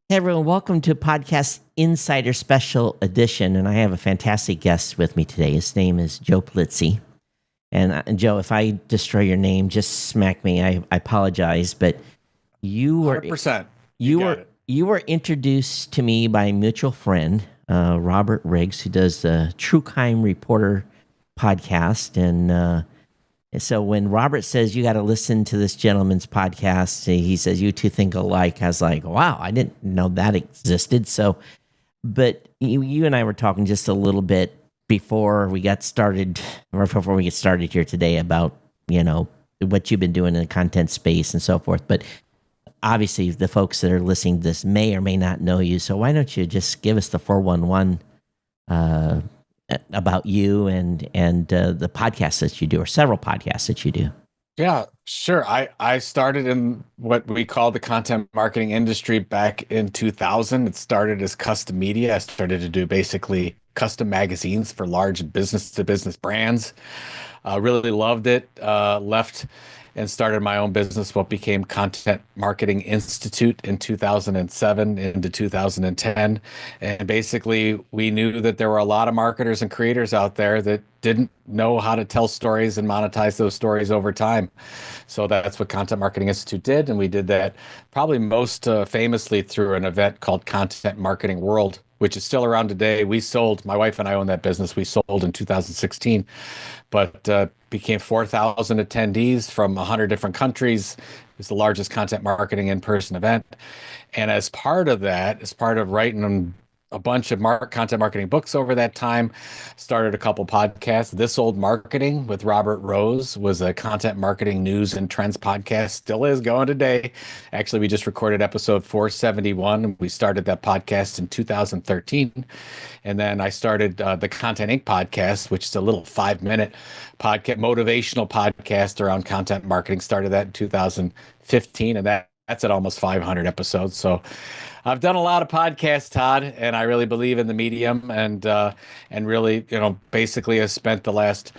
Hey everyone, welcome to Podcast Insider Special Edition. And I have a fantastic guest with me today. His name is Joe Pulizzi. And Joe, if I destroy your name, just smack me. I apologize, but you were 100%. You you got were it. you were introduced to me by a mutual friend, Robert Riggs, who does the True Crime Reporter podcast. And so when Robert says you got to listen to this gentleman's podcast, he says you two think alike. I was like, wow, I didn't know that existed. So, but you and I were talking just a little bit before we got started, or before we get started here today about what you've been doing in the content space and so forth. But obviously, the folks that are listening to this may or may not know you. So why don't you just give us the 411 uh, about you and the podcasts that you do, or several podcasts that you do. Yeah, sure. I started in what we call the content marketing industry back in 2000. It started as custom media. I started to do basically custom magazines for large business to business brands. Really loved it. Left and started my own business, what became Content Marketing Institute in 2007 into 2010. And basically, we knew that there were a lot of marketers and creators out there that didn't know how to tell stories and monetize those stories over time. So that's what Content Marketing Institute did. And we did that probably most famously through an event called Content Marketing World, which is still around today. We sold, my wife and I own that business. We sold in 2016, but became 4,000 attendees from 100 different countries. It was the largest content marketing in-person event. And as part of that, as part of writing a bunch of content marketing books over that time, started a couple podcasts. This Old Marketing with Robert Rose was a content marketing news and trends podcast, still is going today. Actually, we just recorded episode 471. We started that podcast in 2013. And then I started the Content Inc. podcast, which is a little 5-minute podcast, motivational podcast around content marketing. Started that in 2015, and that's at almost 500 episodes. So I've done a lot of podcasts, Todd, and I really believe in the medium, and really, basically have spent the last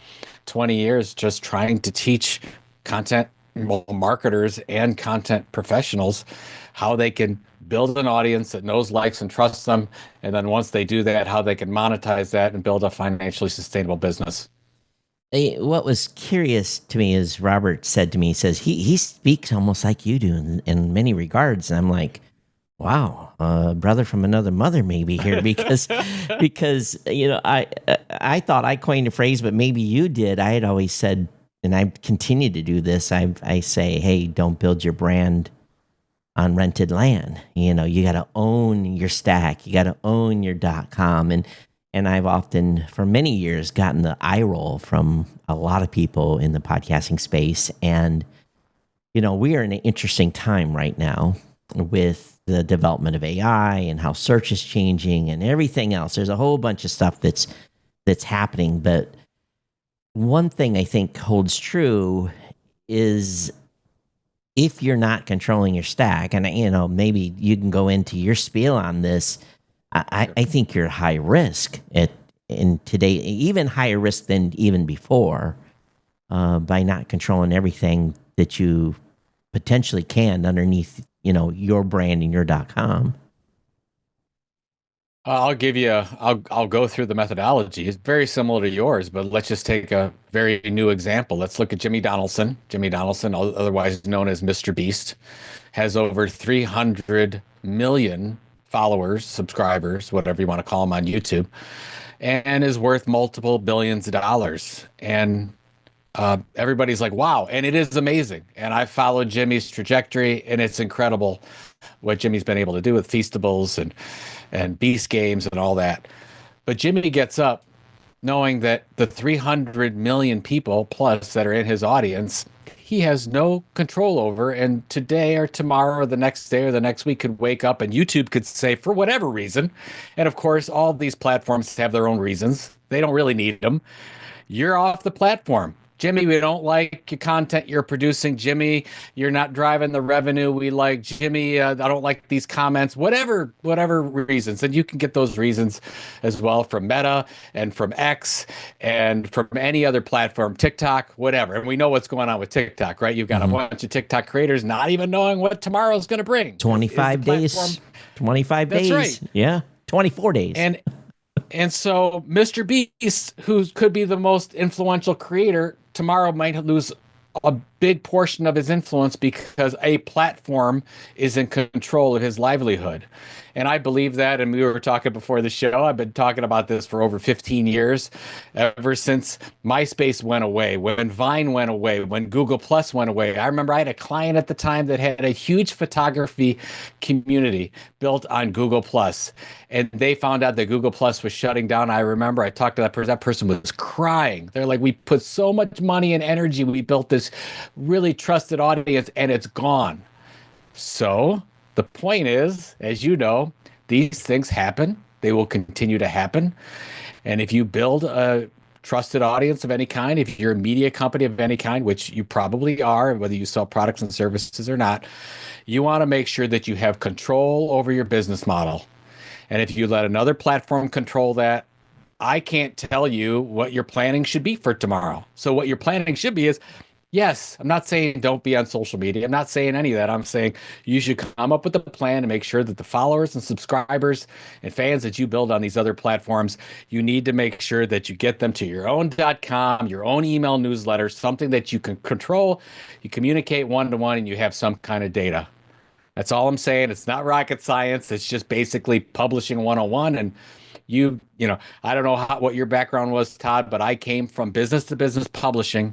20 years just trying to teach content marketers and content professionals how they can build an audience that knows, likes, and trusts them. And then once they do that, how they can monetize that and build a financially sustainable business. What was curious to me is Robert said to me, he says he speaks almost like you do in many regards, and I'm like, wow, brother from another mother maybe here because because I thought I coined a phrase, but maybe you did. I had always said, and I continue to do this. I say, hey, don't build your brand on rented land. You got to own your stack. You got to own your .com. And I've often, for many years, gotten the eye roll from a lot of people in the podcasting space. And, we are in an interesting time right now with the development of AI and how search is changing and everything else. There's a whole bunch of stuff that's happening. But one thing I think holds true is if you're not controlling your stack, and maybe you can go into your spiel on this, I think you're high risk in today, even higher risk than even before, by not controlling everything that you potentially can underneath, your brand and your .com. I'll go through the methodology. It's very similar to yours, but let's just take a very new example. Let's look at Jimmy Donaldson. Jimmy Donaldson, otherwise known as Mr. Beast, has over 300 million followers, subscribers, whatever you want to call them on YouTube, and is worth multiple billions of dollars. And everybody's like, wow. And it is amazing. And I followed Jimmy's trajectory, and it's incredible what Jimmy's been able to do with Feastables and Beast Games and all that. But Jimmy gets up knowing that the 300 million people plus that are in his audience, he has no control over. And today or tomorrow or the next day or the next week could wake up and YouTube could say, for whatever reason, and of course, all these platforms have their own reasons. They don't really need them. You're off the platform. Jimmy, we don't like your content you're producing. Jimmy, you're not driving the revenue we like. Jimmy, I don't like these comments. Whatever reasons, and you can get those reasons as well from Meta and from X and from any other platform, TikTok, whatever. And we know what's going on with TikTok, right? You've got a Hmm. bunch of TikTok creators not even knowing what tomorrow's going to bring. Is the 25 platform? days. 25 That's days. right. Yeah. 24 days. And and so Mr. Beast, who could be the most influential creator, tomorrow might lose a big portion of his influence because a platform is in control of his livelihood. And I believe that. And we were talking before the show. I've been talking about this for over 15 years, ever since MySpace went away, when Vine went away, when Google Plus went away. I remember I had a client at the time that had a huge photography community built on Google Plus, and they found out that Google Plus was shutting down. I remember I talked to that person. That person was crying. They're like, "We put so much money and energy. We built this really trusted audience, and it's gone." So the point is, as you know, these things happen. They will continue to happen. And if you build a trusted audience of any kind, if you're a media company of any kind, which you probably are, whether you sell products and services or not, you want to make sure that you have control over your business model. And if you let another platform control that, I can't tell you what your planning should be for tomorrow. So what your planning should be is, yes, I'm not saying don't be on social media. I'm not saying any of that. I'm saying you should come up with a plan to make sure that the followers and subscribers and fans that you build on these other platforms, you need to make sure that you get them to your own .com, your own email newsletter, something that you can control, you communicate one to one, and you have some kind of data. That's all I'm saying. It's not rocket science. It's just basically publishing 101. And I don't know what your background was, Todd, but I came from business to business publishing.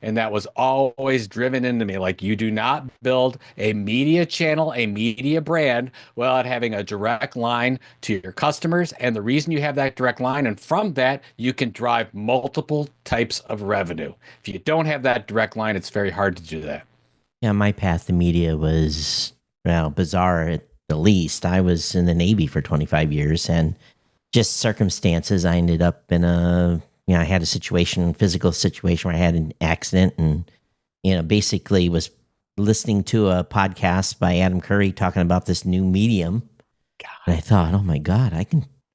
And that was always driven into me. Like, you do not build a media channel, a media brand, without having a direct line to your customers. And the reason you have that direct line, and from that, you can drive multiple types of revenue. If you don't have that direct line, it's very hard to do that. Yeah, my path to media was, well, bizarre at the least. I was in the Navy for 25 years, and just circumstances, I ended up in I had a physical situation where I had an accident, and, basically was listening to a podcast by Adam Curry talking about this new medium. And I thought, oh my God,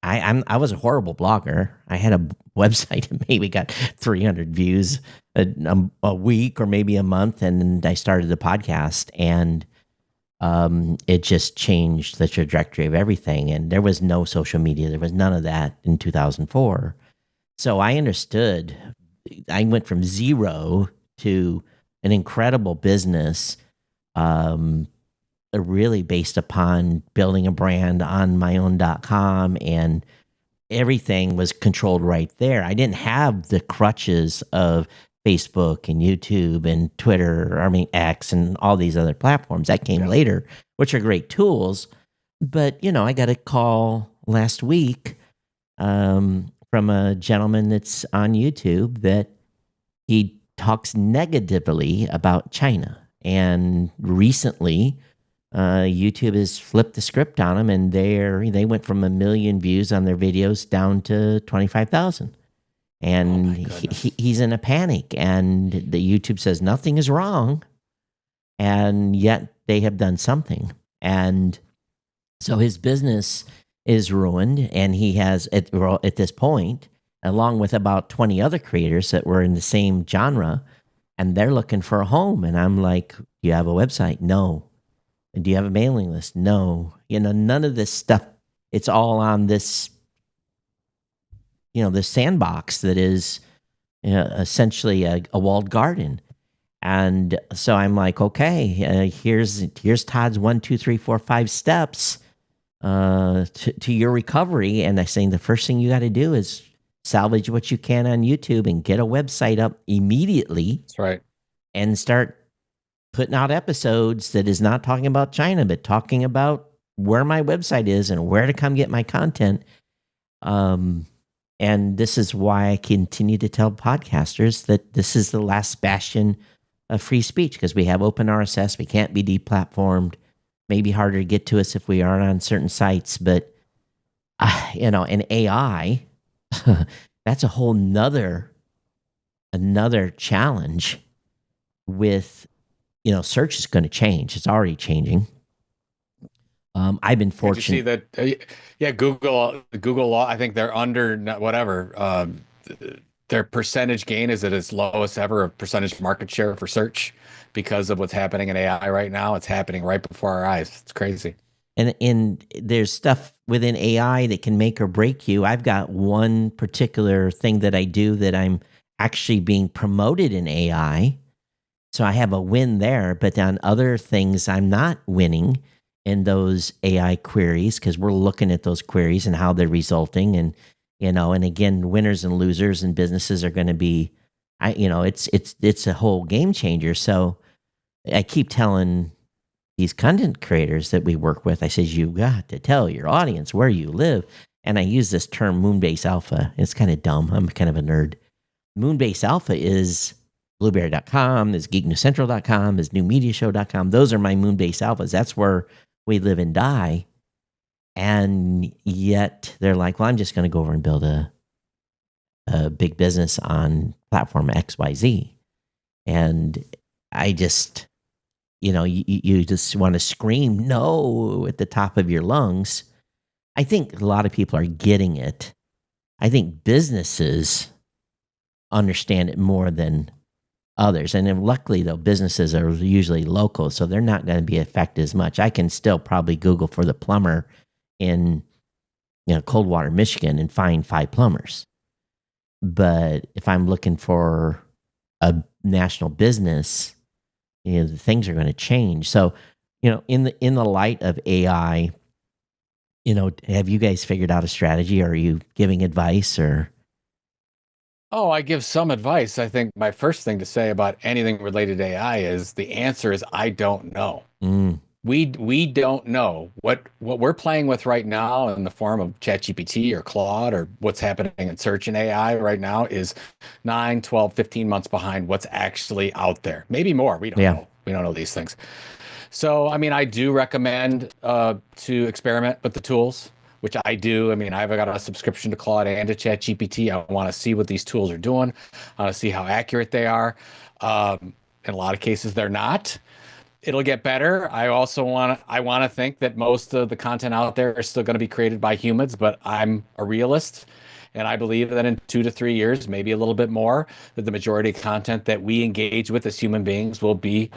I was a horrible blogger. I had a website that maybe got 300 views a week or maybe a month. And I started the podcast, and it just changed the trajectory of everything. And there was no social media. There was none of that in 2004. So I understood. I went from zero to an incredible business, really based upon building a brand on my own .com, and everything was controlled right there. I didn't have the crutches of Facebook and YouTube and Twitter, X, and all these other platforms that came later, which are great tools. But, I got a call last week from a gentleman that's on YouTube that he talks negatively about China. And recently, YouTube has flipped the script on him, and they went from 1 million views on their videos down to 25,000. And he's in a panic, and the YouTube says nothing is wrong, and yet they have done something. And so his business is ruined, and he has, at this point, along with about 20 other creators that were in the same genre, and they're looking for a home. And I'm like, do you have a website? No. Do you have a mailing list? No. None of this stuff. It's all on this, this sandbox that is essentially a walled garden. And so I'm like, okay, here's Todd's 1, 2, 3, 4, 5 steps to your recovery. And I'm saying the first thing you got to do is salvage what you can on YouTube and get a website up immediately. That's right. And start putting out episodes that is not talking about China, but talking about where my website is and where to come get my content. And this is why I continue to tell podcasters that this is the last bastion of free speech, because we have open RSS. We can't be deplatformed. Maybe harder to get to us if we aren't on certain sites, but and AI, that's a whole nother another challenge with, search is going to change. It's already changing. I've been Did you see fortunate. that? Yeah, Google, I think they're under whatever. Their percentage gain is at its lowest ever of percentage market share for search because of what's happening in AI right now. It's happening right before our eyes. It's crazy. And there's stuff within AI that can make or break you. I've got one particular thing that I do that I'm actually being promoted in AI. So I have a win there, but on other things, I'm not winning in those AI queries because we're looking at those queries and how they're resulting. And again, winners and losers and businesses are going to be, it's a whole game changer. So I keep telling these content creators that we work with, I says, you got to tell your audience where you live. And I use this term Moonbase Alpha. It's kind of dumb. I'm kind of a nerd. Moonbase Alpha is blueberry.com, is geeknewscentral.com, is newmediashow.com. Those are my Moonbase Alphas. That's where we live and die. And yet they're like, well, I'm just going to go over and build a big business on platform XYZ. And I just, you just want to scream no at the top of your lungs. I think a lot of people are getting it. I think businesses understand it more than others. And then luckily, though, businesses are usually local, so they're not going to be affected as much. I can still probably Google for the plumber in Coldwater, Michigan, and find 5 plumbers. But if I'm looking for a national business, the things are going to change. So, in the light of AI, have you guys figured out a strategy? Or are you giving advice or? Oh, I give some advice. I think my first thing to say about anything related to AI is the answer is I don't know. Mm, We don't know what we're playing with right now in the form of ChatGPT or Claude or what's happening in search and AI right now is 9, 12, 15 months behind what's actually out there. Maybe more. We don't yeah. know. We don't know these things. So, I mean, I do recommend to experiment with the tools, which I do. I mean, I've got a subscription to Claude and to ChatGPT. I want to see what these tools are doing. I want to see how accurate they are. In a lot of cases, they're not. It'll get better. I want to think that most of the content out there is still going to be created by humans, but I'm a realist. And I believe that in 2 to 3 years, maybe a little bit more, that the majority of content that we engage with as human beings will be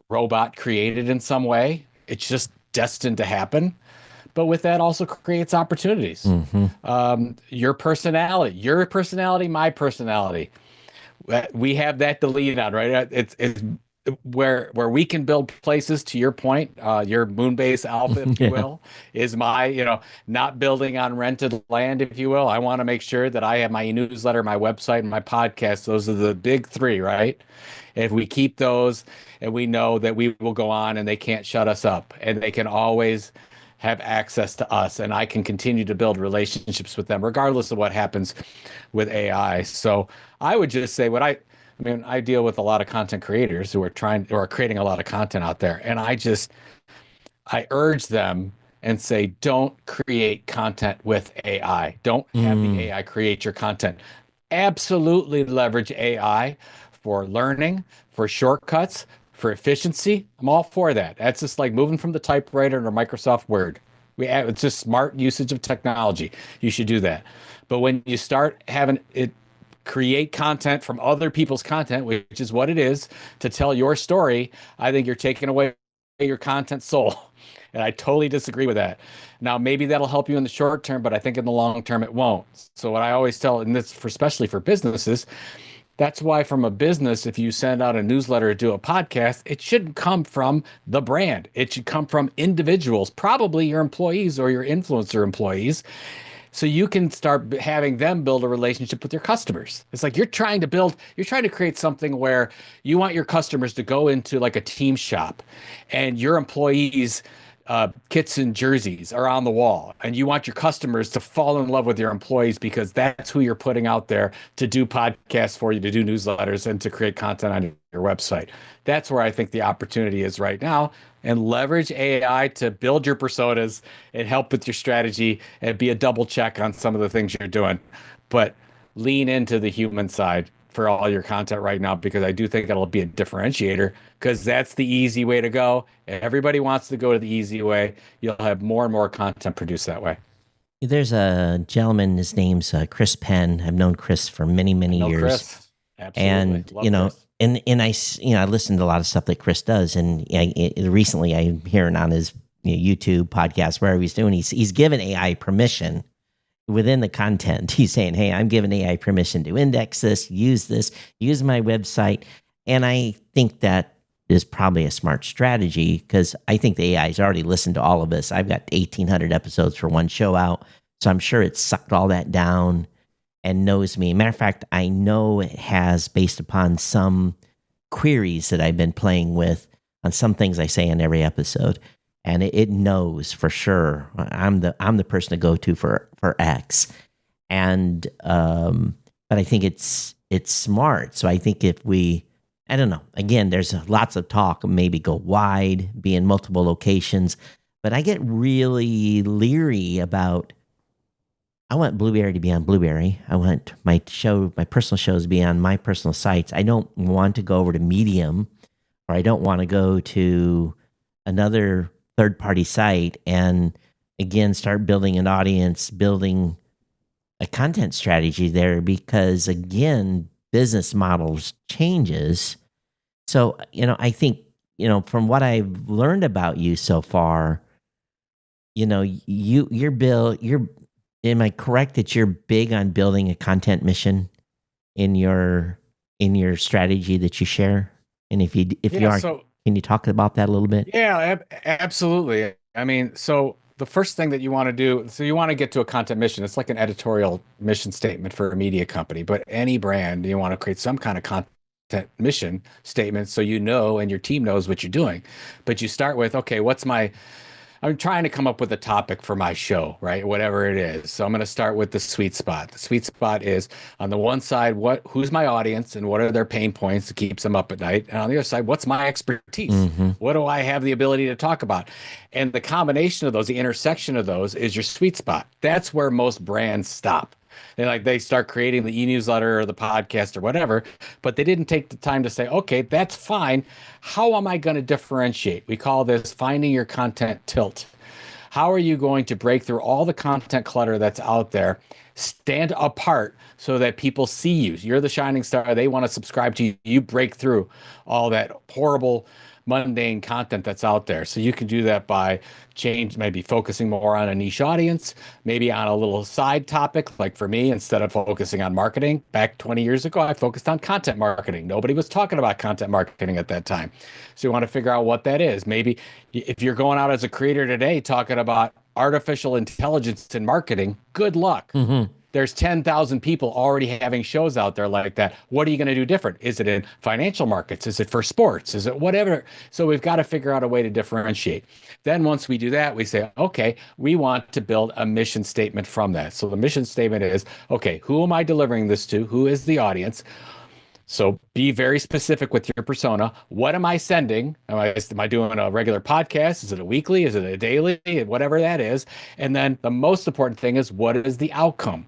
robot created in some way. It's just destined to happen. But with that also creates opportunities. Mm-hmm. Your personality, my personality. We have that to lean on, right? It's where we can build places. To your point, your Moonbase Alpha, if you Yeah. will, is my not building on rented land, if you will. I want to make sure that I have my newsletter, my website, and my podcast. Those are the big three, right? If we keep those, and we know that we will go on, and they can't shut us up, and they can always have access to us, and I can continue to build relationships with them regardless of what happens with AI. So I would just say I mean, I deal with a lot of content creators who are creating a lot of content out there, and I urge them and say, don't create content with AI. Don't have the Mm, AI create your content. Absolutely leverage AI for learning, for shortcuts, for efficiency. I'm all for that. That's just like moving from the typewriter to Microsoft Word. It's just smart usage of technology. You should do that. But when you start having it create content from other people's content, which is what it is, to tell your story, I think you're taking away your content soul. And I totally disagree with that. Now, maybe that'll help you in the short term, but I think in the long term it won't. So what I always tell, and this for especially for businesses, that's why from a business, if you send out a newsletter or do a podcast, it shouldn't come from the brand. It should come from individuals, probably your employees or your influencer employees, so you can start having them build a relationship with your customers. It's like you're trying to create something where you want your customers to go into like a team shop and your employees kits and jerseys are on the wall, and you want your customers to fall in love with your employees because that's who you're putting out there to do podcasts for you, to do newsletters, and to create content on your website. That's where I think the opportunity is right now. And leverage AI to build your personas and help with your strategy and be a double check on some of the things you're doing. But lean into the human side. for all your content right now because I do think it'll be a differentiator because that's the easy way to go. Everybody wants to go to the easy way. You'll have more and more content produced that way. There's a gentleman, his name's Chris Penn. I've known Chris for many, I many know years. Chris. Absolutely. And, Love Chris. I listened to a lot of stuff that Chris does. And recently I'm hearing on his YouTube podcast, wherever he's doing, he's given AI permission within the content. He's saying, hey, I'm giving AI permission to index this, use my website. And I think that is probably a smart strategy because I think the AI has already listened to all of us. I've got 1,800 episodes for one show out. So I'm sure it's sucked all that down and knows me. Matter of fact, I know it has based upon some queries that I've been playing with on some things I say in every episode. And it knows for sure I'm the person to go to for X. And but I think it's smart. So I think if we, I don't know, again, there's lots of talk, maybe go wide, be in multiple locations, but I get really leery about, I want Blueberry to be on Blueberry. I want my personal shows to be on my personal sites. I don't want to go over to Medium, or I don't want to go to another third-party site and again start building an audience, building a content strategy there, because again, business models changes. So, I think, from what I've learned about you so far, you're am I correct that you're big on building a content mission in your strategy that you share? And if you Yeah, are, so can you talk about that a little bit? yeah, absolutely. I mean, so the first thing that you want to do, so you want to get to a content mission. It's like an editorial mission statement for a media company, but any brand, you want to create some kind of content mission statement so you know and your team knows what you're doing. But you start with, okay, I'm trying to come up with a topic for my show, right? Whatever it is. So I'm going to start with the sweet spot. The sweet spot is on the one side, who's my audience and what are their pain points that keeps them up at night? And on the other side, what's my expertise? Mm-hmm. What do I have the ability to talk about? And the combination of those, the intersection of those is your sweet spot. That's where most brands stop. They start creating the e-newsletter or the podcast or whatever, but they didn't take the time to say, okay, that's fine. How am I going to differentiate? We call this finding your content tilt. How are you going to break through all the content clutter that's out there, stand apart so that people see you? You're the shining star. They want to subscribe to you. You break through all that horrible, mundane content that's out there. So you can do that by maybe focusing more on a niche audience, maybe on a little side topic. Like for me, instead of focusing on marketing, back 20 years ago, I focused on content marketing. Nobody was talking about content marketing at that time. So you want to figure out what that is. Maybe if you're going out as a creator today talking about artificial intelligence in marketing, good luck. Mm-hmm. There's 10,000 people already having shows out there like that. What are you going to do different? Is it in financial markets? Is it for sports? Is it whatever? So we've got to figure out a way to differentiate. Then once we do that, we say, okay, we want to build a mission statement from that. So the mission statement is, okay, who am I delivering this to? Who is the audience? So be very specific with your persona. What am I sending? Am I doing a regular podcast? Is it a weekly? Is it a daily? Whatever that is. And then the most important thing is, what is the outcome?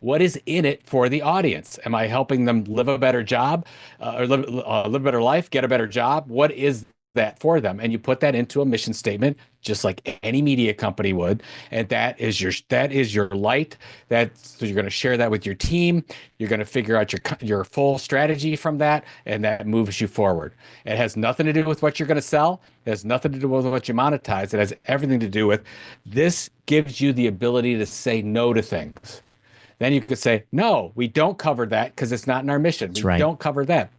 What is in it for the audience? Am I helping them live a better job, or live a better life, get a better job? What is that for them? And you put that into a mission statement, just like any media company would. And that is your light. So you're going to share that with your team. You're going to figure out your full strategy from that, and that moves you forward. It has nothing to do with what you're going to sell. It has nothing to do with what you monetize. It has everything to do with this gives you the ability to say no to things. Then you could say, no, we don't cover that because it's not in our mission. That's We right. don't cover that.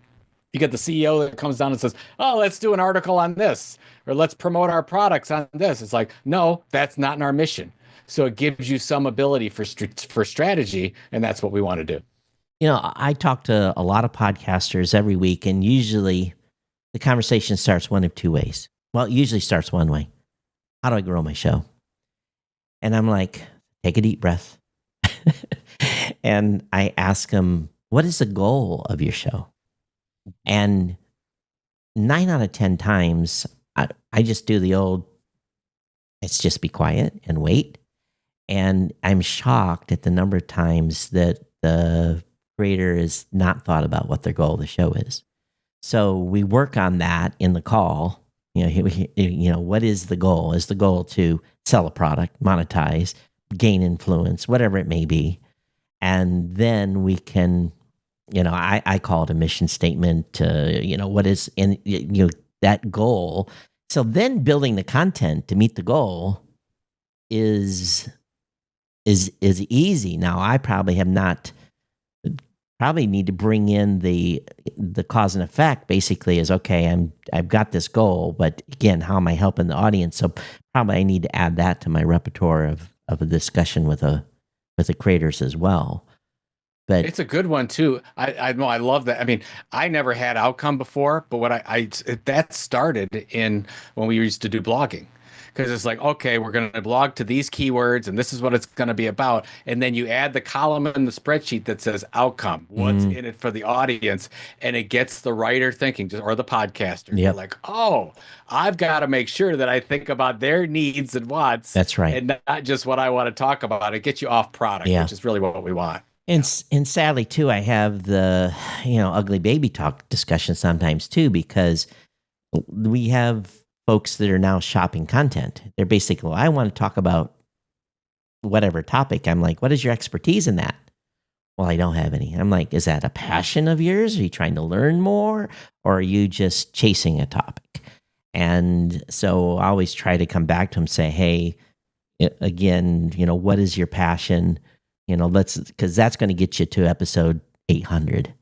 You get the CEO that comes down and says, oh, let's do an article on this, or let's promote our products on this. It's like, no, that's not in our mission. So it gives you some ability for strategy, and that's what we want to do. I talk to a lot of podcasters every week, and usually the conversation starts one of two ways. Well, it usually starts one way. How do I grow my show? And I'm like, take a deep breath. And I ask them, what is the goal of your show? And 9 out of 10 times, I just do the old, let's just be quiet and wait. And I'm shocked at the number of times that the creator is not thought about what their goal of the show is. So we work on that in the call. What is the goal? Is the goal to sell a product, monetize, gain influence, whatever it may be? And then we can, I call it a mission statement. What is in that goal. So then building the content to meet the goal is easy. Now I probably need to bring in the cause and effect. Basically, is okay. I've got this goal, but again, how am I helping the audience? So probably I need to add that to my repertoire of a discussion with the creators as well. But It's a good one too. I know I love that. I mean, I never had outcome before, but what that started in when we used to do blogging. Because it's like, okay, we're going to blog to these keywords and this is what it's going to be about. And then you add the column in the spreadsheet that says outcome, what's mm, in it for the audience. And it gets the writer thinking, or the podcaster. They're yep, like, oh, I've got to make sure that I think about their needs and wants that's right. and not just what I want to talk about. It gets you off product, Yeah. which is really what we want. And Yeah. and sadly too, I have the ugly baby talk discussion sometimes too, because we have folks that are now shopping content. They're basically, well, I want to talk about whatever topic. I'm like, what is your expertise in that? Well, I don't have any. I'm like, is that a passion of yours? Are you trying to learn more, or are you just chasing a topic? And so I always try to come back to them and say, hey, again, what is your passion? Because that's going to get you to episode 800.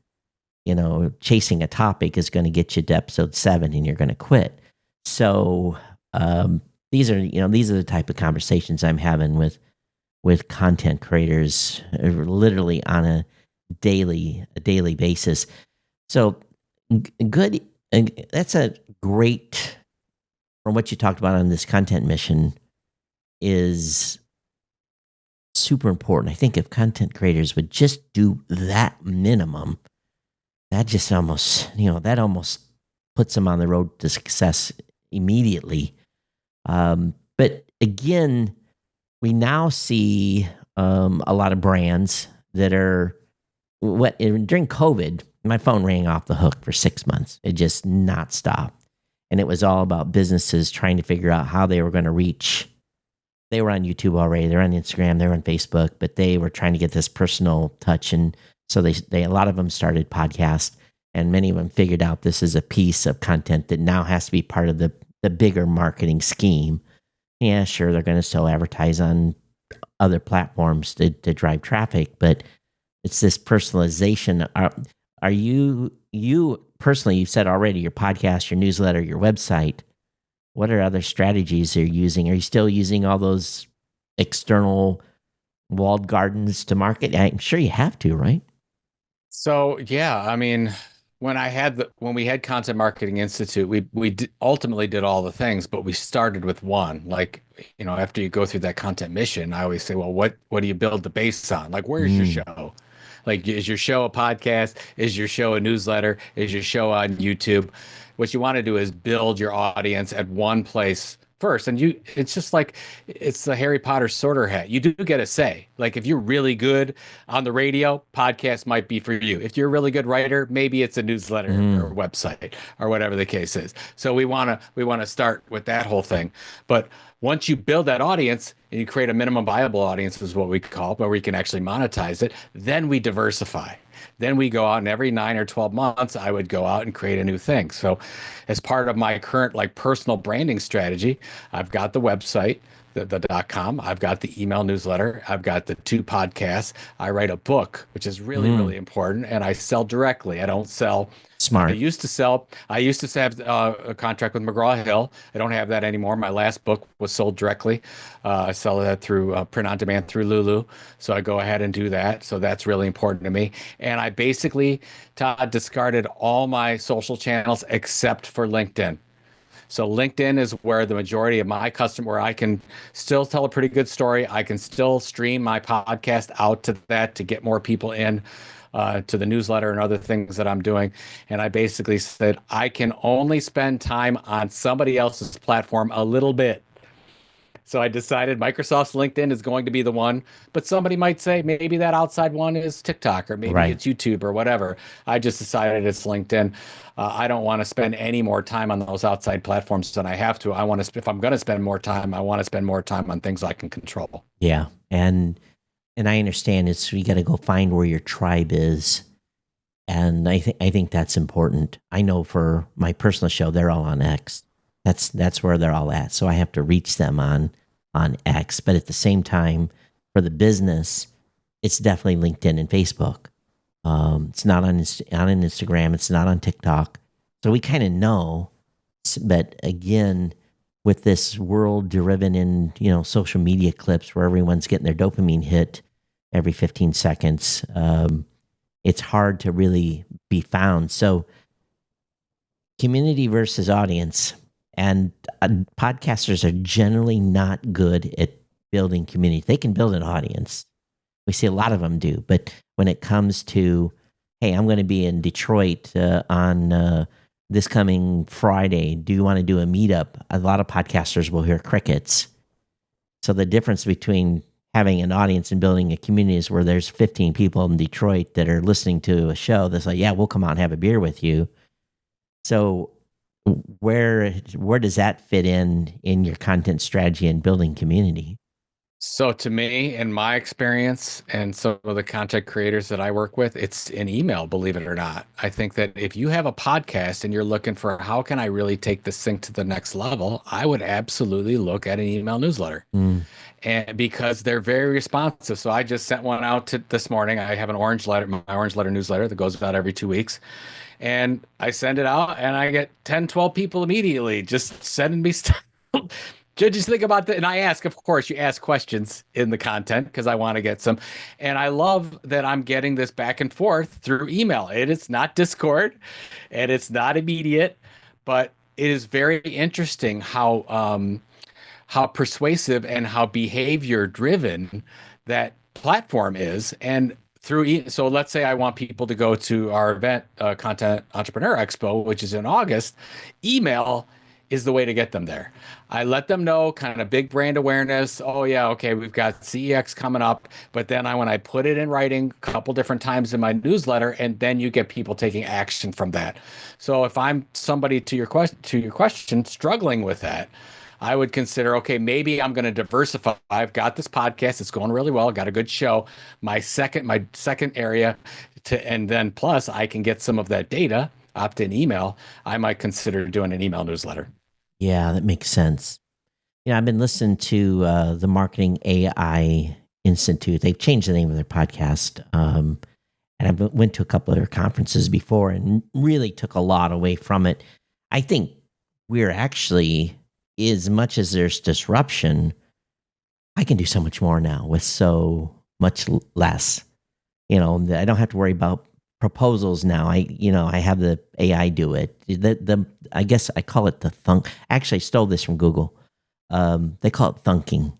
Chasing a topic is going to get you to episode 7 and you're going to quit. So these are the type of conversations I'm having with content creators literally on a daily basis. So good. That's a great, from what you talked about on this content mission, is super important. I think if content creators would just do that minimum, that just almost, that almost puts them on the road to success immediately. But again, we now see a lot of brands that are during COVID, my phone rang off the hook for 6 months. It just not stopped. And it was all about businesses trying to figure out how they were going to reach. They were on YouTube already. They're on Instagram. They're on Facebook, but they were trying to get this personal touch. And so they a lot of them started podcasts, and many of them figured out this is a piece of content that now has to be part of the bigger marketing scheme. Yeah, sure, they're going to still advertise on other platforms to drive traffic, but it's this personalization. Are you personally, you've said already, your podcast, your newsletter, your website, what are other strategies you're using? Are you still using all those external walled gardens to market? I'm sure you have to, right? So yeah, I mean, when we had Content Marketing Institute, ultimately did all the things, but we started with one. Like, after you go through that content mission, I always say, well, what do you build the base on? Like, where's your Mm, show? Like, is your show a podcast? Is your show a newsletter? Is your show on YouTube? What you want to do is build your audience at one place first. And it's just like it's the Harry Potter sorter hat. You do get a say. Like, if you're really good on the radio, podcast might be for you. If you're a really good writer, maybe it's a newsletter or mm, website or whatever the case is. So we want to start with that whole thing. But once you build that audience and you create a minimum viable audience, is what we call it, where we can actually monetize it, then we diversify. Then we go out, and every 9 or 12 months, I would go out and create a new thing. So, as part of my current personal branding strategy, I've got the website, the .com. I've got the email newsletter. I've got the 2 podcasts. I write a book, which is really, mm. really important, and I sell directly. I don't sell. Smart. I used to have a contract with McGraw-Hill. I don't have that anymore. My last book was sold directly. I sell that through print on demand through Lulu. So I go ahead and do that. So that's really important to me. And I basically, Todd, discarded all my social channels except for LinkedIn. So LinkedIn is where the majority of my customer, where I can still tell a pretty good story. I can still stream my podcast out to that to get more people in to the newsletter and other things that I'm doing. And I basically said, I can only spend time on somebody else's platform a little bit. So I decided Microsoft's LinkedIn is going to be the one, but somebody might say maybe that outside one is TikTok or maybe Right. it's YouTube or whatever. I just decided it's LinkedIn. I don't want to spend any more time on those outside platforms than I have to. I want to, if I'm going to spend more time, I want to spend more time on things I can control. Yeah. And I understand it's you got to go find where your tribe is. And I think that's important. I know for my personal show, they're all on X. That's where they're all at. So I have to reach them on X. But at the same time, for the business, it's definitely LinkedIn and Facebook. It's not on Instagram. It's not on TikTok. So we kind of know. But again, with this world driven in social media clips where everyone's getting their dopamine hit every 15 seconds, it's hard to really be found. So community versus audience, and podcasters are generally not good at building community. They can build an audience. We see a lot of them do, but when it comes to, hey, I'm going to be in Detroit on this coming Friday. Do you want to do a meetup? A lot of podcasters will hear crickets. So the difference between having an audience and building a community is where there's 15 people in Detroit that are listening to a show that's like, yeah, we'll come out and have a beer with you. So where does that fit in your content strategy and building community? So to me, in my experience, and some of the content creators that I work with, it's an email, believe it or not. I think that if you have a podcast and you're looking for how can I really take this thing to the next level, I would absolutely look at an email newsletter. Mm, And because they're very responsive. So I just sent one out to this morning. I have an orange letter, my orange letter newsletter that goes out every 2 weeks. And I send it out and I get 10, 12 people immediately just sending me stuff. Just think about that. And I ask, of course, you ask questions in the content because I want to get some. And I love that I'm getting this back and forth through email. It is not Discord and it's not immediate, but it is very interesting how persuasive and how behavior driven that platform is. And so let's say I want people to go to our event, Content Entrepreneur Expo, which is in August. Email is the way to get them there. I let them know kind of big brand awareness. Oh yeah, okay, we've got CEX coming up, but then when I put it in writing a couple different times in my newsletter, and then you get people taking action from that. So if I'm somebody to your question struggling with that, I would consider, okay, maybe I'm going to diversify. I've got this podcast; it's going really well. Got a good show. My second area and then plus I can get some of that data opt-in email. I might consider doing an email newsletter. yeah, that makes sense. Yeah, I've been listening to the Marketing AI Institute. They've changed the name of their podcast. And I went to a couple of their conferences before and really took a lot away from it. I think we're actually, as much as there's disruption, I can do so much more now with so much less. I don't have to worry about proposals now. I have the AI do it. I guess I call it the thunk. Actually, I stole this from Google. They call it thunking.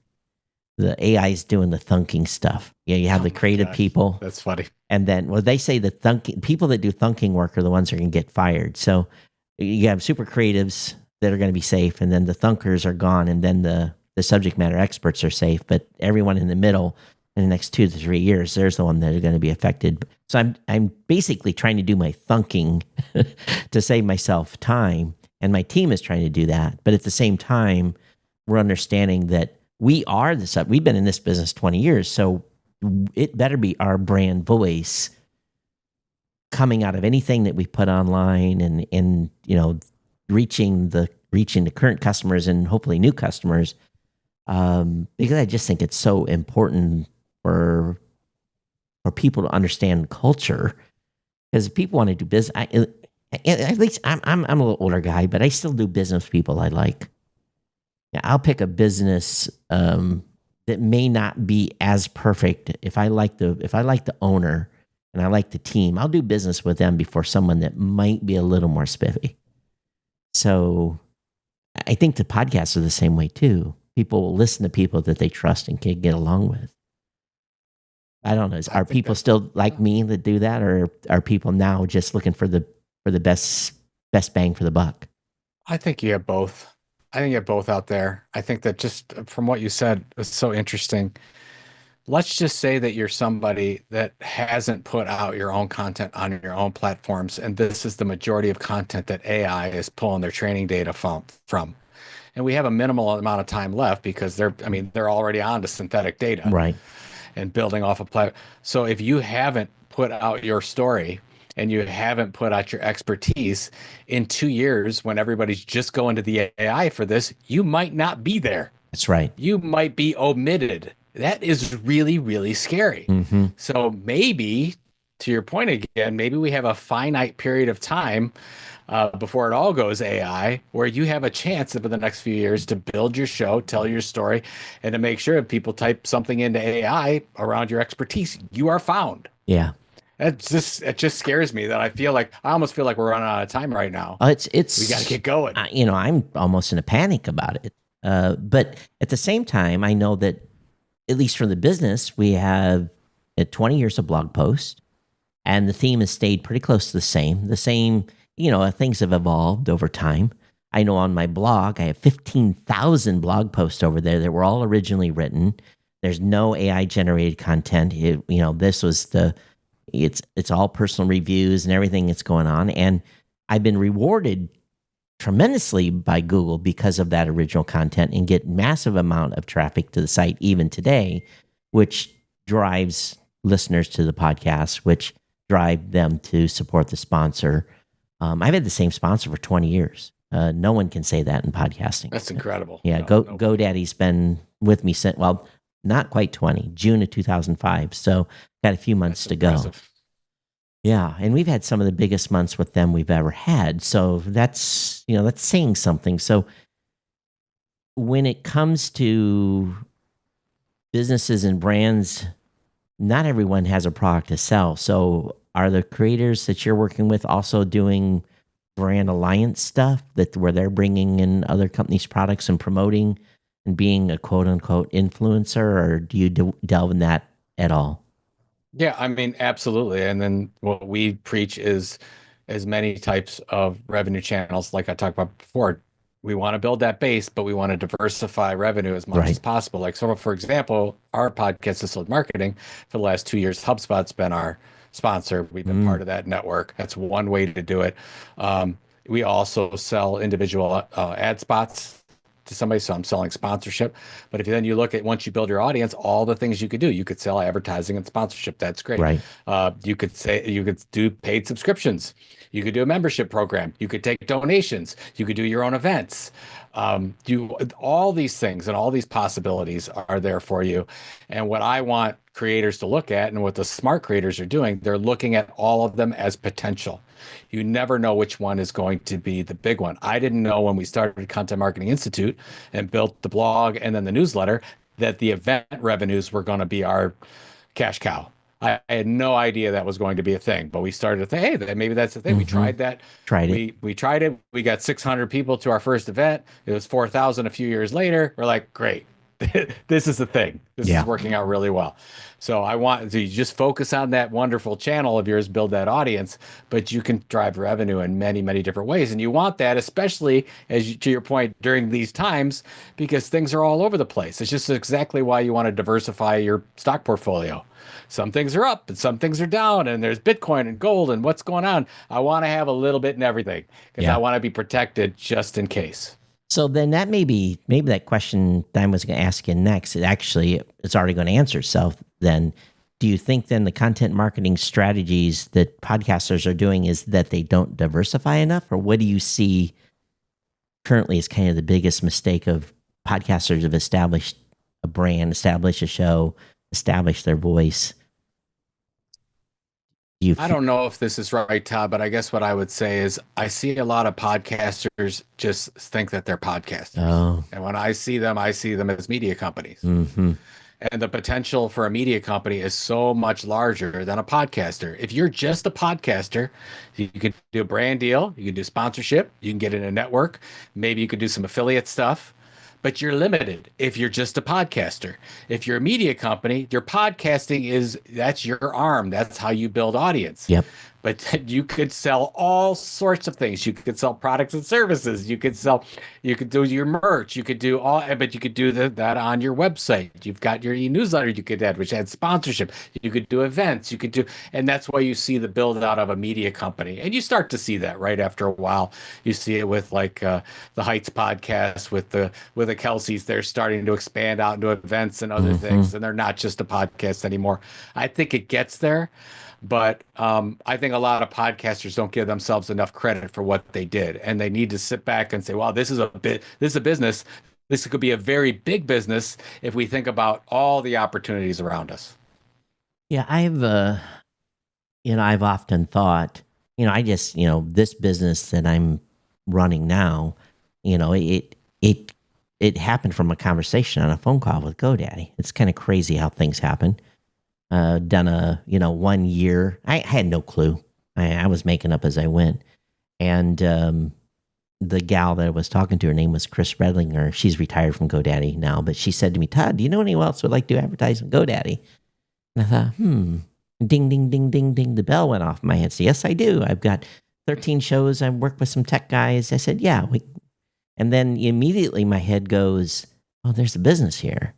The AI is doing the thunking stuff. Yeah, you have Oh the my creative gosh, people, that's funny. and then they say the thunking people that do thunking work are the ones that are going to get fired. So you have super creatives that are going to be safe, and then the thunkers are gone, and then the subject matter experts are safe. But everyone in the middle, in the next 2 to 3 years, there's the one that are going to be affected. So I'm basically trying to do my thunking to save myself time, and my team is trying to do that. But at the same time, we're understanding that we've been in this business 20 years, so it better be our brand voice coming out of anything that we put online, and reaching the current customers and hopefully new customers, because I just think it's so important for people to understand culture, because people want to do business. At least I'm a little older guy, but I still do business with people I like. Yeah, I'll pick a business that may not be as perfect. If I like the owner and I like the team, I'll do business with them before someone that might be a little more spiffy. So I think the podcasts are the same way too. People will listen to people that they trust and can get along with. I don't know. I Are think people that still like me that do that, or are people now just looking for the best bang for the buck? I think you have both. I think get both out there. I think that just from what you said is so interesting. Let's just say that you're somebody that hasn't put out your own content on your own platforms, and this is the majority of content that AI is pulling their training data from. And we have a minimal amount of time left because I mean, they're already on to synthetic data Right. and building off a platform. So if you haven't put out your story and you haven't put out your expertise in 2 years, when everybody's just going to the AI for this, you might not be there. That's right. You might be omitted. That is really, really scary. Mm-hmm. So maybe, to your point again, maybe we have a finite period of time before it all goes AI, where you have a chance over the next few years to build your show, tell your story, and to make sure if people type something into AI around your expertise, you are found. Yeah. It just scares me that I almost feel like we're running out of time right now. We got to It's get going. I'm almost in a panic about it. But at the same time, I know that at least from the business, we have 20 years of blog posts, and the theme has stayed pretty close to the same. The same, things have evolved over time. I know on my blog, I have 15,000 blog posts over there that were all originally written. There's no AI generated content. This was it's all personal reviews and everything that's going on. And I've been rewarded tremendously by Google because of that original content and get massive amount of traffic to the site even today, which drives listeners to the podcast, which drive them to support the sponsor. I've had the same sponsor for 20 years. No one can say that in podcasting. That's incredible. Yeah, No. GoDaddy's been with me since, well, not quite 20, June of 2005. So got a few months That's to go. impressive. Yeah, and we've had some of the biggest months with them we've ever had. So that's saying something. So when it comes to businesses and brands, not everyone has a product to sell. So are the creators that you're working with also doing brand alliance stuff where they're bringing in other companies' products and promoting and being a quote unquote influencer, or do you delve in that at all? Yeah, I mean, absolutely. And then what we preach is as many types of revenue channels, like I talked about before. We want to build that base, but we want to diversify revenue as much as Right. possible. Like, so for example, our podcast, Distilled Marketing, for the last 2 years, HubSpot's been our sponsor. We've been Mm, part of that network. That's one way to do it. We also sell individual ad spots to somebody. So I'm selling sponsorship. But if then you look at once you build your audience, all the things you could do, you could sell advertising and sponsorship. That's great. right. You could do paid subscriptions. You could do a membership program. You could take donations. You could do your own events. You all these things and all these possibilities are there for you. And what I want creators to look at and what the smart creators are doing, they're looking at all of them as potential. You never know which one is going to be the big one. I didn't know when we started Content Marketing Institute and built the blog and then the newsletter that the event revenues were going to be our cash cow. I had no idea that was going to be a thing, but we started to think, hey, maybe that's the thing. We Mm-hmm. tried that. Tried it. We tried it. We got 600 people to our first event. It was 4,000 a few years later. We're like, great. This is the thing. This is Yeah. working out really well. So I want to just focus on that wonderful channel of yours, build that audience, but you can drive revenue in many, many different ways. And you want that, especially to your point, during these times, because things are all over the place. It's just exactly why you want to diversify your stock portfolio. Some things are up and some things are down, and there's Bitcoin and gold and what's going on. I want to have a little bit in everything because I Yeah. want to be protected just in case. So then that maybe that question that I was going to ask you next, it's already going to answer itself. Then, do you think then the content marketing strategies that podcasters are doing is that they don't diversify enough, or what do you see currently as kind of the biggest mistake of podcasters have established a brand, established a show, established their voice? You, I don't know if this is right, Todd, but I guess what I would say is I see a lot of podcasters just think that they're podcasters. oh, And when I see them as media companies. mm-hmm, And the potential for a media company is so much larger than a podcaster. If you're just a podcaster, you could do a brand deal, you can do sponsorship, you can get in a network, maybe you could do some affiliate stuff, but you're limited if you're just a podcaster. If you're a media company, your podcasting that's your arm. That's how you build audience. yep, but you could sell all sorts of things. You could sell products and services. You could do your merch. You could do all, but you could do that on your website. You've got your e-newsletter you could add, which had sponsorship. You could do events. You could do, and that's why you see the build out of a media company. And you start to see that right after a while. You see it with like the Heights podcast with the Kelseys. They're starting to expand out into events and other Hmm. things, and they're not just a podcast anymore. I think it gets there. But I think a lot of podcasters don't give themselves enough credit for what they did, and they need to sit back and say, "Wow, this is a business. This could be a very big business if we think about all the opportunities around us." Yeah, I've often thought, I just, this business that I'm running now, you know, it it it happened from a conversation on a phone call with GoDaddy. It's kind of crazy how things happen. Done a, 1 year. I had no clue. I was making up as I went. And the gal that I was talking to, her name was Chris Redlinger. She's retired from GoDaddy now, but she said to me, Todd, do you know anyone else who would like to advertise on GoDaddy? And I thought, ding, ding, ding, ding, ding. The bell went off in my head. So, yes, I do. I've got 13 shows. I work with some tech guys. I said, yeah. And then immediately my head goes, oh, there's a business here.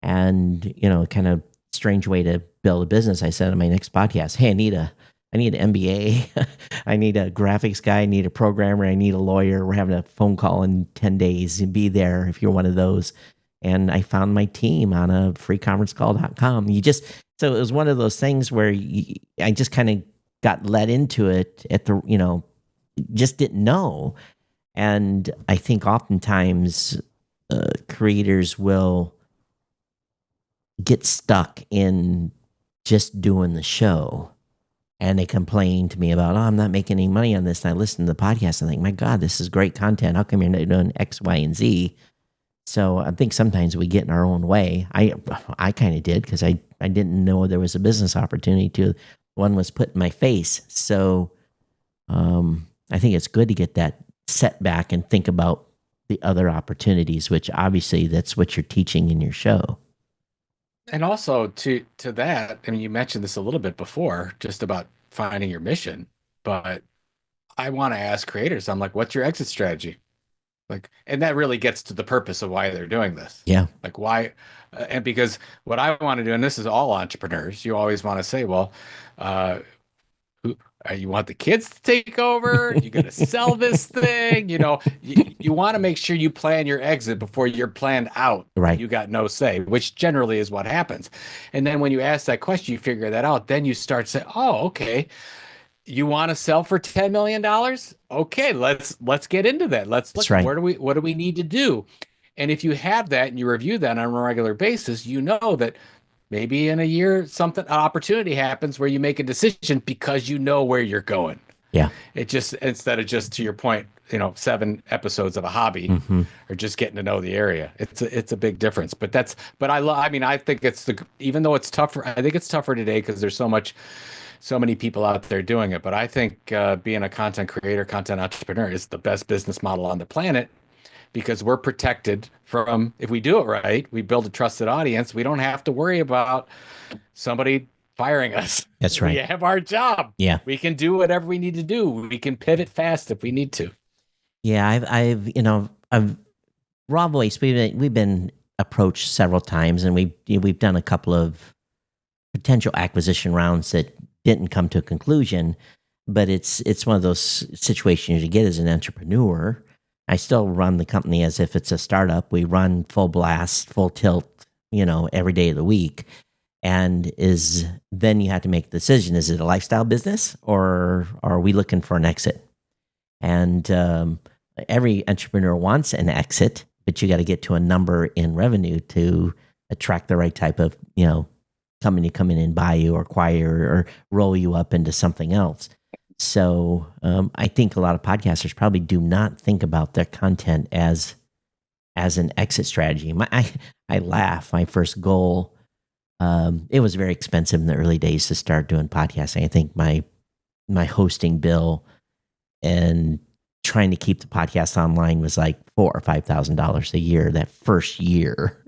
And, kind of strange way to build a business. I said on my next podcast, hey, I need an MBA. I need a graphics guy. I need a programmer. I need a lawyer. We're having a phone call in 10 days and be there if you're one of those. And I found my team on a freeconferencecall.com. So it was one of those things where I just kind of got led into it just didn't know. And I think oftentimes creators will get stuck in just doing the show. And they complain to me about, oh, I'm not making any money on this. And I listen to the podcast and think, my God, this is great content. How come you're not doing X, Y, and Z? So I think sometimes we get in our own way. I kind of did because I didn't know there was a business opportunity to one was put in my face. So I think it's good to get that setback and think about the other opportunities, which obviously that's what you're teaching in your show. And also to that, I mean, you mentioned this a little bit before, just about finding your mission, but I want to ask creators, I'm like, what's your exit strategy? Like, and that really gets to the purpose of why they're doing this. Yeah, Like, why? And because what I want to do, and this is all entrepreneurs, you always want to say, well, uh, who, you want the kids to take over? You got to sell this thing. You want to make sure you plan your exit before you're planned out and right. you got no say, which generally is what happens. And then when you ask that question, you figure that out. Then you start saying, oh, okay. You want to sell for $10 million? Okay, let's get into that. Let's That's look, right. what do we need to do? And if you have that and you review that on a regular basis, you know that maybe in a year something an opportunity happens where you make a decision because you know where you're going. Yeah. It just instead of just to your point, 7 episodes of a hobby Hmm. or just getting to know the area. It's a big difference. I mean, I think even though it's tougher, I think it's tougher today because there's so many people out there doing it. But I think being a content creator, content entrepreneur is the best business model on the planet because we're protected from, if we do it right, we build a trusted audience. We don't have to worry about somebody firing us. That's We right. have our job. Yeah. We can do whatever we need to do. We can pivot fast if we need to. Yeah. I've Raw Voice. We've been approached several times, and we've done a couple of potential acquisition rounds that didn't come to a conclusion. But it's one of those situations you get as an entrepreneur. I still run the company as if it's a startup. We run full blast, full tilt, every day of the week. And then you have to make a decision: is it a lifestyle business, or are we looking for an exit? And every entrepreneur wants an exit, but you got to get to a number in revenue to attract the right type of company to come in and buy you or acquire or roll you up into something else. So I think a lot of podcasters probably do not think about their content as an exit strategy. I laugh. My first goal, it was very expensive in the early days to start doing podcasting. I think my hosting bill and trying to keep the podcast online was like $4,000 or $5,000 a year that first year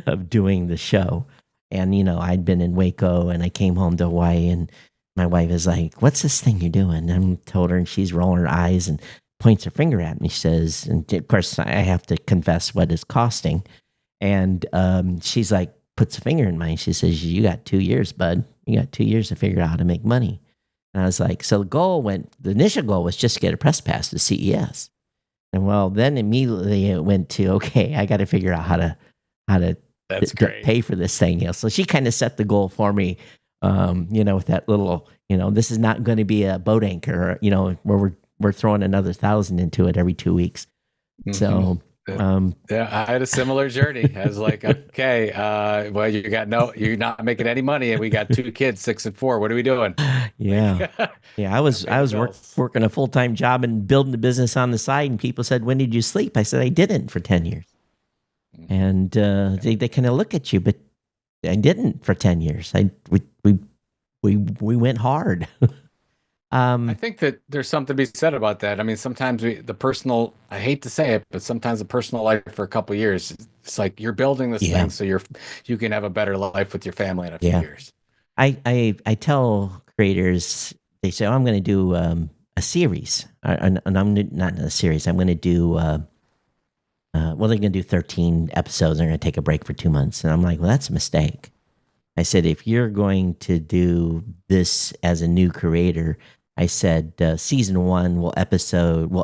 of doing the show. And I'd been in Waco and I came home to Hawaii and my wife is like, "What's this thing you're doing?" And I told her, and she's rolling her eyes and points her finger at me. She says, and of course, I have to confess what it's costing. And she's like, puts a finger in mine. She says, "You got 2 years, bud. You got 2 years to figure out how to make money." And I was like, so the initial goal was just to get a press pass to CES. And well, then immediately it went to, okay, I got to figure out how to That's great. pay for this thing. So she kind of set the goal for me, with that little, this is not going to be a boat anchor, where we're throwing another 1,000 into it every 2 weeks. Mm-hmm. So, Yeah, I had a similar journey. I was like, okay, well, you're not making any money, and we got two kids, 6 and 4. What are we doing? Like, yeah. Yeah, I gotta was pay I the was bills. working a full-time job and building a business on the side, and people said, "When did you sleep?" I said, "I didn't for 10 years." Mhm. And Yeah. they kind of look at you, but I didn't for 10 years. We went hard. I um, think that there's something to be said about that. I mean, sometimes I hate to say it, but sometimes the personal life for a couple of years, it's like you're building this yeah, thing so you can have a better life with your family in a few yeah. years. I tell creators, they say, "Oh, I'm going to do a series," and I'm not a series. I'm going to do well, they're going to do 13 episodes. They're going to take a break for 2 months, and I'm like, well, that's a mistake. I said, if you're going to do this as a new creator, I said, season one will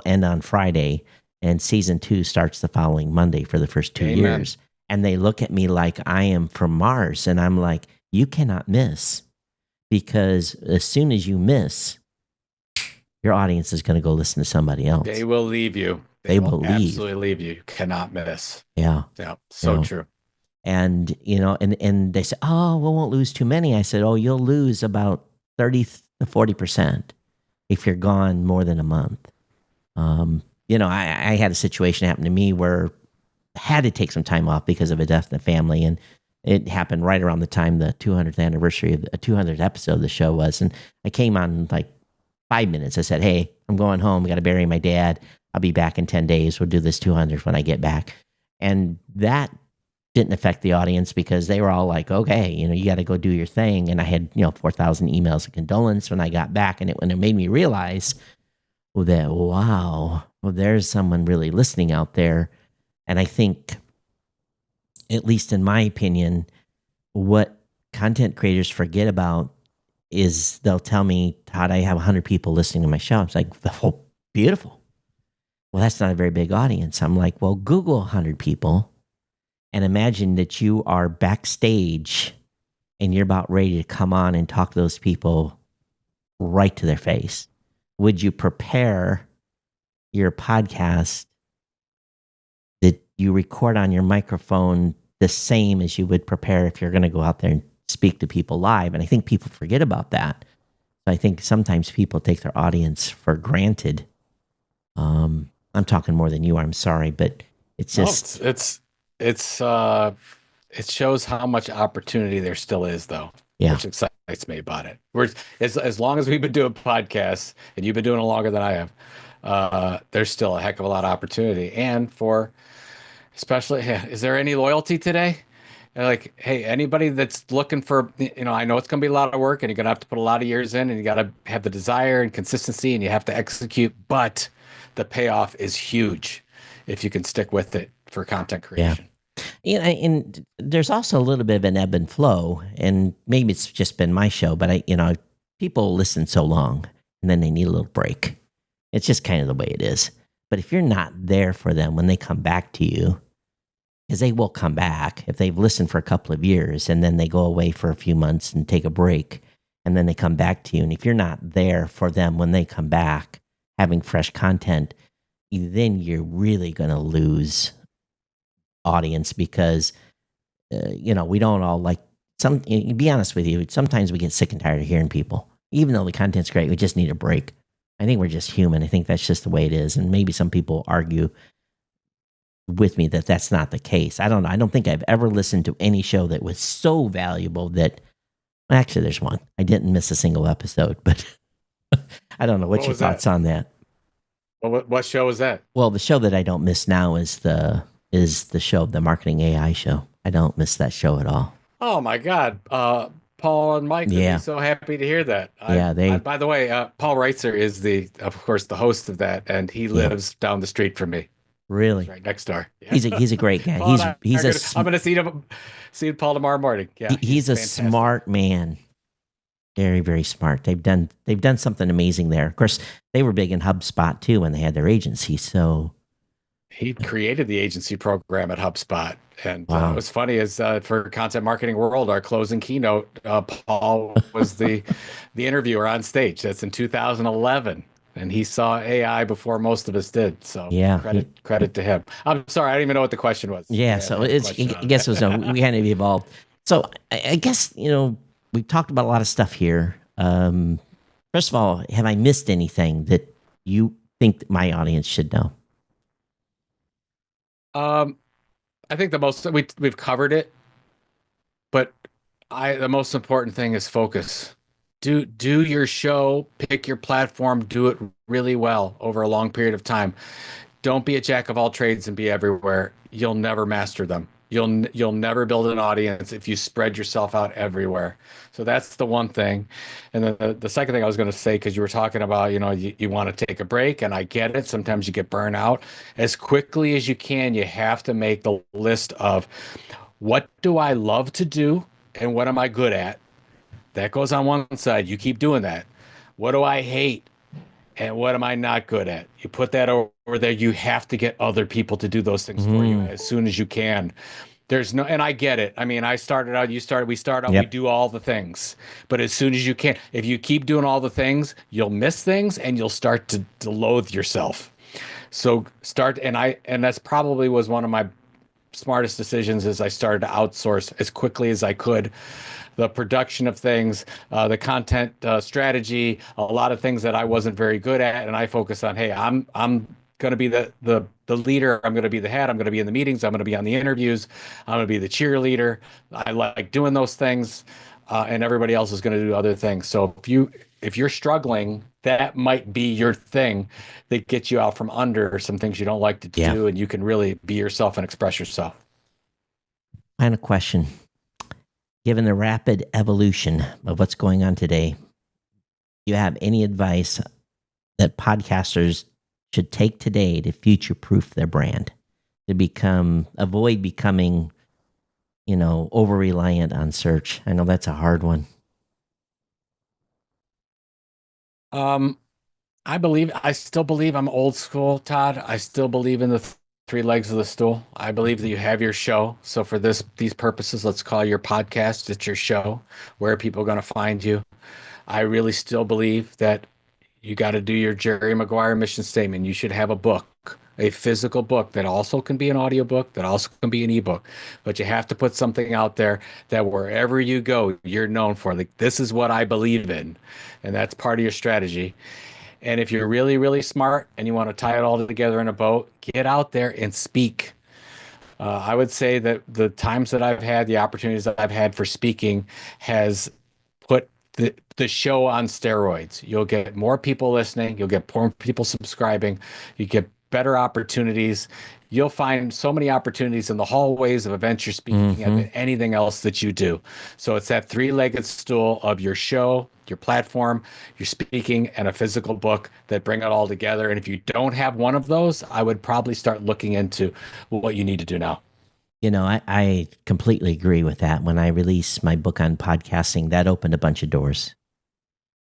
end on Friday, and season two starts the following Monday for the first two Amen. years. And they look at me like I am from Mars, and I'm like, you cannot miss, because as soon as you miss, your audience is going to go listen to somebody They else. will leave you. They They will believe, absolutely leave you. You cannot miss. yeah, Yeah, so yeah. true. And and they said, "Oh, we won't lose too many." I said, "Oh, you'll lose about 30 to 40% if you're gone more than a month." I had a situation happen to me where I had to take some time off because of a death in the family, and it happened right around the time the 200th anniversary of the 200th episode of the show was. And I came on like 5 minutes. I said, "Hey, I'm going home. I got to bury my dad. I'll be back in 10 days. We'll do this 200th when I get back." And that didn't affect the audience because they were all like, "Okay, you got to go do your thing." And I had 4,000 emails of condolence when I got back, and it made me realize, that wow, well, there's someone really listening out there. And I think, at least in my opinion, what content creators forget about is they'll tell me, "Todd, I have 100 people listening to my show." It's like, "Oh, beautiful. Well, that's not a very big audience." I'm like, "Well, Google 100 people and imagine that you are backstage and you're about ready to come on and talk to those people right to their face. Would you prepare your podcast that you record on your microphone the same as you would prepare if you're going to go out there and speak to people live?" And I think people forget about that. I think sometimes people take their audience for granted. I'm talking more than you are. I'm sorry, but it's No, just, it shows how much opportunity there still is, though, yeah, which excites me about it. As long as we've been doing podcasts, and you've been doing it longer than I have, there's still a heck of a lot of opportunity. And for especially, yeah, is there any loyalty today? And like, hey, anybody that's looking for, I know it's going to be a lot of work, and you're going to have to put a lot of years in, and you got to have the desire and consistency, and you have to execute, but the payoff is huge if you can stick with it for content yeah. creation. And there's also a little bit of an ebb and flow, and maybe it's just been my show, but people listen so long and then they need a little break. It's just kind of the way it is. But if you're not there for them when they come back to you, because they will come back if they've listened for a couple of years and then they go away for a few months and take a break and then they come back to you. And if you're not there for them when they come back, having fresh content, then you're really going to lose audience because we don't all like some. To be honest with you, sometimes we get sick and tired of hearing people. Even though the content's great, we just need a break. I think we're just human. I think that's just the way it is. And maybe some people argue with me that that's not the case. I don't know. I don't think I've ever listened to any show that was so valuable that, actually, there's one. I didn't miss a single episode, but I don't know. What's What your was that? thoughts on that? What show was that? Well, the show that I don't miss now is the show, the marketing AI show. I don't miss that show at all. Oh my God. Paul and Mike. They'll be Yeah, so happy to hear that. yeah, they, By the way, Paul Reitzer is of course, the host of that, and he yeah, lives down the street from me. He's really. right next door. Yeah. He's a great guy. Paul and I He's are gonna. I'm gonna see Paul tomorrow morning. Yeah, he's he's a fantastic. smart man. Very, very smart. They've done something amazing there. Of course, they were big in HubSpot too when they had their agency. So He created the agency program at HubSpot. And wow. what's funny is for Content Marketing World, our closing keynote, Paul was the interviewer on stage. That's in 2011, and he saw AI before most of us did. So Yeah. credit to him. I'm sorry, I don't even know what the question was. Yeah. You So had a it's I question on guess it was we kind of evolved. So I guess we've talked about a lot of stuff here. First of all, have I missed anything that you think that my audience should know? um, I think the most we've covered it, but the most important thing is focus. Do your show, pick your platform, do it really well over a long period of time. Don't be a jack of all trades and be everywhere. You'll never master them. You'll never build an audience if you spread yourself out everywhere. So that's the one thing. And then the second thing I was going to say, because you were talking about, you want to take a break, and I get it. Sometimes you get burnt out. As quickly as you can, you have to make the list of what do I love to do and what am I good at? That goes on one side. You keep doing that. What do I hate? And what am I not good at? You put that over there. You have to get other people to do those things for you Mm, as soon as you can. There's no, and I get it. I mean, I started out, you started, we start out, we yep. do all the things. But as soon as you can, if you keep doing all the things, you'll miss things and you'll start to loathe yourself. So start, and that's probably was one of my smartest decisions is I started to outsource as quickly as I could the production of things, the content strategy, a lot of things that I wasn't very good at, and I focus on, hey, I'm going to be the leader. I'm going to be the head. I'm going to be in the meetings. I'm going to be on the interviews. I'm going to be the cheerleader. I like doing those things, and everybody else is going to do other things. So if you're struggling, that might be your thing that gets you out from under some things you don't like to Yeah. do, and you can really be yourself and express yourself. Final question. Given the rapid evolution of what's going on today, do you have any advice that podcasters should take today to future proof their brand, to avoid becoming, over reliant on search? I know that's a hard one. Um, I still believe I'm old school, Todd. I still believe in the three legs of the stool. I believe that you have your show. So for these purposes, let's call your podcast, it's your show. Where are people going to find you? I really still believe that you got to do your Jerry Maguire mission statement. You should have a book, a physical book that also can be an audiobook, that also can be an ebook. But you have to put something out there that wherever you go, you're known for. Like, this is what I believe in. And that's part of your strategy. And if you're really, really smart and you want to tie it all together in a boat, get out there and speak. I would say that the times that I've had, the opportunities that I've had for speaking has put the show on steroids. You'll get more people listening, you'll get more people subscribing, you get better opportunities. You'll find so many opportunities in the hallways of events you're speaking at Mm-hmm. than anything else that you do. So it's that three-legged stool of your show, your platform, your speaking, and a physical book that bring it all together. And if you don't have one of those, I would probably start looking into what you need to do now. I completely agree with that. When I released my book on podcasting, that opened a bunch of doors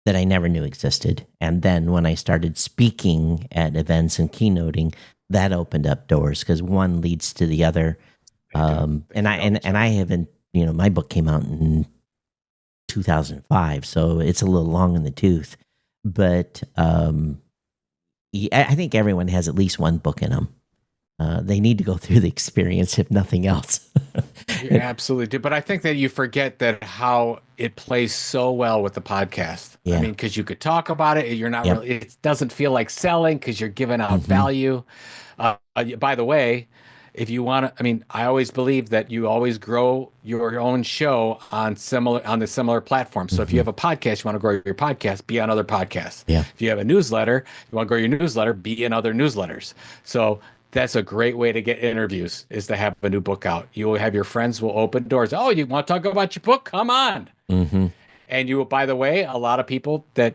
that I never knew existed. And then when I started speaking at events and keynoting, that opened up doors because one leads to the other. They do. They And I feed off and, each and I other. haven't, my book came out in 2005, so it's a little long in the tooth. But I think everyone has at least one book in them. They need to go through the experience, if nothing else. You absolutely do. But I think that you forget that how it plays so well with the podcast. I Yeah. mean, because you could talk about it, you're not Yep. really, it doesn't feel like selling because you're giving out Hmm. value. By the way, if you want to, I mean, I always believe that you always grow your own show on the similar platform. So if you Hmm. have a podcast, you want to grow your podcast, be on other podcasts. Yeah. If you have a newsletter, you want to grow your newsletter, be in other newsletters. So that's a great way to get interviews is to have a new book out. You will have your friends will open doors. Oh, you want to talk about your book? Come on. Mm-hmm. And you, by the way, a lot of people that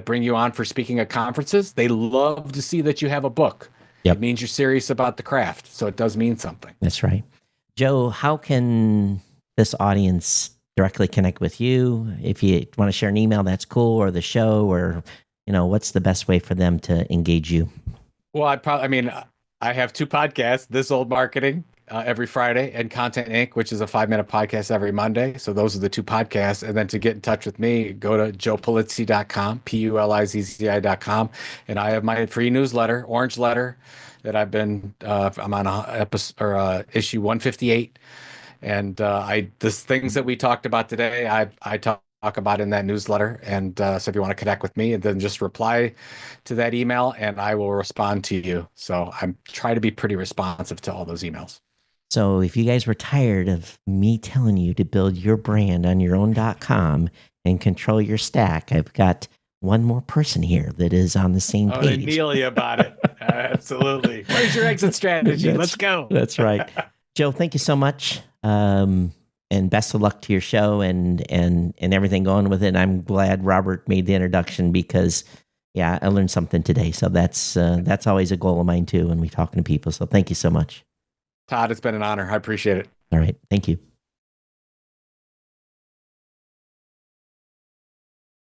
bring you on for speaking at conferences, they love to see that you have a book. It Yep. means you're serious about the craft. So it does mean something. That's right. Joe, how can this audience directly connect with you? If you want to share an email, that's cool, or the show, or, what's the best way for them to engage you? Well, I mean, I have two podcasts, This Old Marketing every Friday and Content Inc., which is a 5-minute podcast every Monday. So those are the two podcasts. And then to get in touch with me, go to joepulizzi.com, Pulizzi.com. And I have my free newsletter, Orange Letter, that I'm on issue 158. And the things that we talked about today, I talk about in that newsletter. And so if you want to connect with me, and then just reply to that email, and I will respond to you. So I'm trying to be pretty responsive to all those emails. So if you guys were tired of me telling you to build your brand on your own.com and control your stack, I've got one more person here that is on the same Oh, page. Amelia about it. Absolutely. Where's your exit strategy? Let's go. That's right. Joe, thank you so much. And best of luck to your show and everything going with it. I'm glad Robert made the introduction because, yeah, I learned something today. So that's always a goal of mine too when we talking to people. So thank you so much. Todd, it's been an honor. I appreciate it. All right. Thank you.